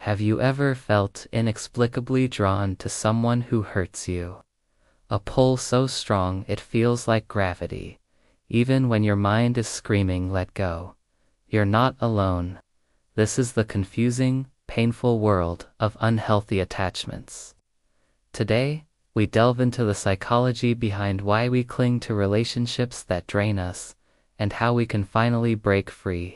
Have you ever felt inexplicably drawn to someone who hurts you? A pull so strong it feels like gravity, even when your mind is screaming, "Let go." You're not alone. This is the confusing, painful world of unhealthy attachments. Today, we delve into the psychology behind why we cling to relationships that drain us, and how we can finally break free.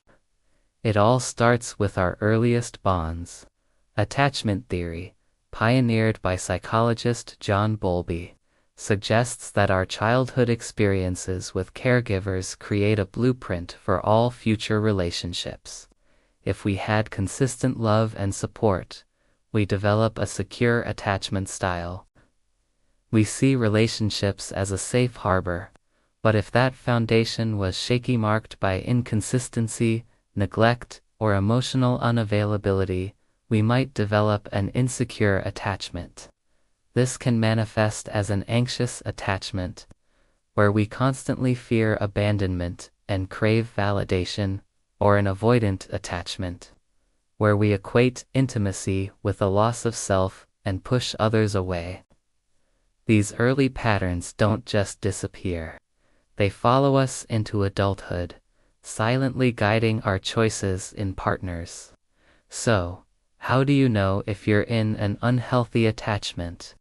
It all starts with our earliest bonds. Attachment theory, pioneered by psychologist John Bowlby, suggests that our childhood experiences with caregivers create a blueprint for all future relationships. If we had consistent love and support, we develop a secure attachment style. We see relationships as a safe harbor, but if that foundation was shaky, marked by inconsistency, neglect, or emotional unavailability, we might develop an insecure attachment. This can manifest as an anxious attachment, where we constantly fear abandonment and crave validation, or an avoidant attachment, where we equate intimacy with a loss of self and push others away. These early patterns don't just disappear. They follow us into adulthood, silently guiding our choices in partners. So, how do you know if you're in an unhealthy attachment?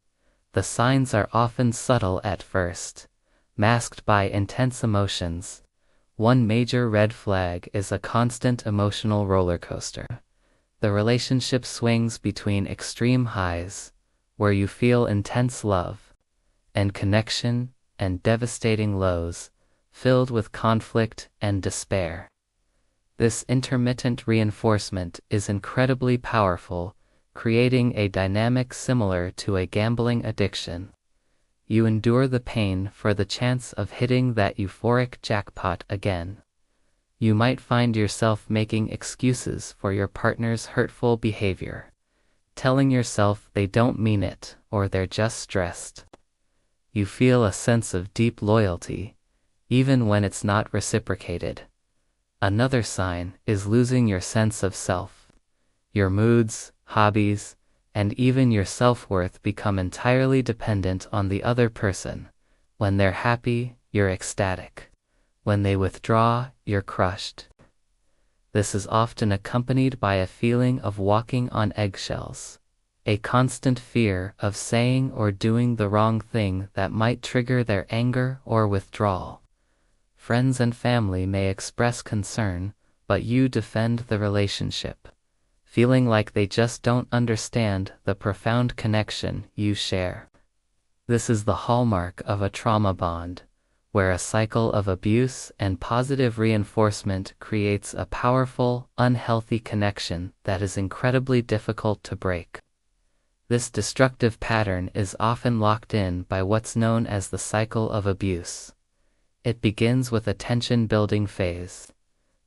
The signs are often subtle at first, masked by intense emotions. One major red flag is a constant emotional roller coaster. The relationship swings between extreme highs, where you feel intense love and connection, and devastating lows, filled with conflict and despair. This intermittent reinforcement is incredibly powerful, creating a dynamic similar to a gambling addiction. You endure the pain for the chance of hitting that euphoric jackpot again. You might find yourself making excuses for your partner's hurtful behavior, telling yourself they don't mean it or they're just stressed. You feel a sense of deep loyalty, even when it's not reciprocated. Another sign is losing your sense of self. Your moods, hobbies, and even your self-worth become entirely dependent on the other person. When they're happy, you're ecstatic. When they withdraw, you're crushed. This is often accompanied by a feeling of walking on eggshells, a constant fear of saying or doing the wrong thing that might trigger their anger or withdrawal. Friends and family may express concern, but you defend the relationship, feeling like they just don't understand the profound connection you share. This is the hallmark of a trauma bond, where a cycle of abuse and positive reinforcement creates a powerful, unhealthy connection that is incredibly difficult to break. This destructive pattern is often locked in by what's known as the cycle of abuse. It begins with a tension-building phase.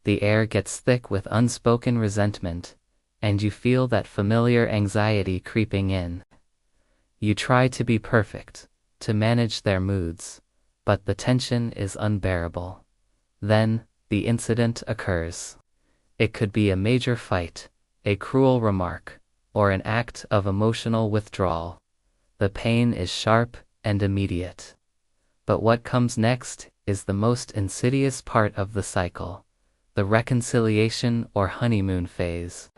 The air gets thick with unspoken resentment, and you feel that familiar anxiety creeping in. You try to be perfect, to manage their moods, but the tension is unbearable. Then, the incident occurs. It could be a major fight, a cruel remark, or an act of emotional withdrawal. The pain is sharp and immediate. But what comes next is the most insidious part of the cycle, the reconciliation or honeymoon phase.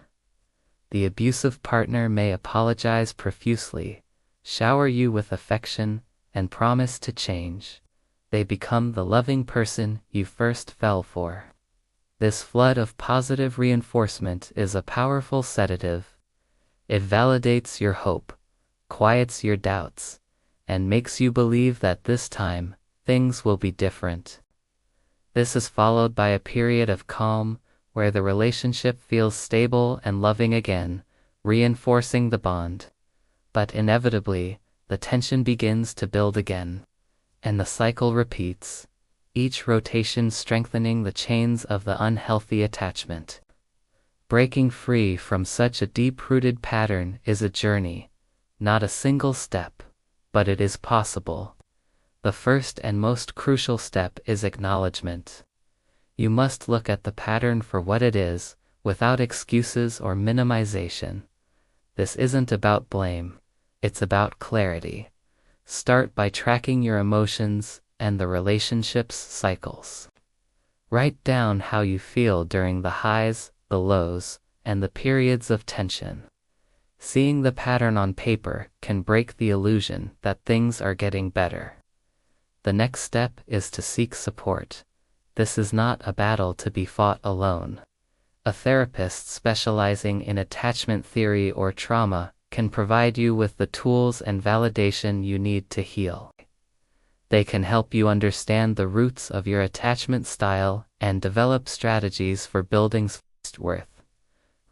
The abusive partner may apologize profusely, shower you with affection, and promise to change. They become the loving person you first fell for. This flood of positive reinforcement is a powerful sedative. It validates your hope, quiets your doubts, and makes you believe that this time, things will be different. This is followed by a period of calm, where the relationship feels stable and loving again, reinforcing the bond. But inevitably, the tension begins to build again, and the cycle repeats, each rotation strengthening the chains of the unhealthy attachment. Breaking free from such a deep-rooted pattern is a journey, not a single step, but it is possible. The first and most crucial step is acknowledgement. You must look at the pattern for what it is, without excuses or minimization. This isn't about blame, it's about clarity. Start by tracking your emotions and the relationship's cycles. Write down how you feel during the highs, the lows, and the periods of tension. Seeing the pattern on paper can break the illusion that things are getting better. The next step is to seek support. This is not a battle to be fought alone. A therapist specializing in attachment theory or trauma can provide you with the tools and validation you need to heal. They can help you understand the roots of your attachment style and develop strategies for building self-worth.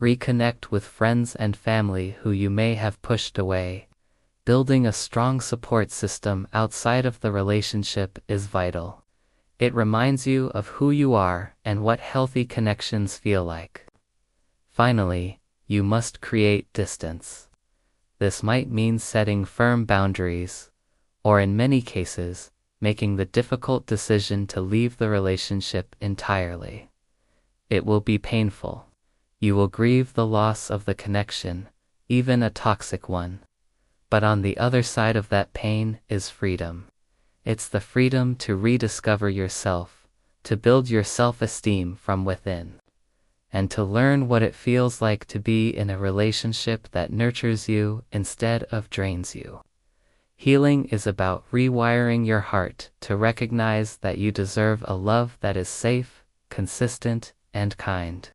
Reconnect with friends and family who you may have pushed away. Building a strong support system outside of the relationship is vital. It reminds you of who you are and what healthy connections feel like. Finally, you must create distance. This might mean setting firm boundaries, or in many cases, making the difficult decision to leave the relationship entirely. It will be painful. You will grieve the loss of the connection, even a toxic one. But on the other side of that pain is freedom. It's the freedom to rediscover yourself, to build your self-esteem from within, and to learn what it feels like to be in a relationship that nurtures you instead of drains you. Healing is about rewiring your heart to recognize that you deserve a love that is safe, consistent, and kind.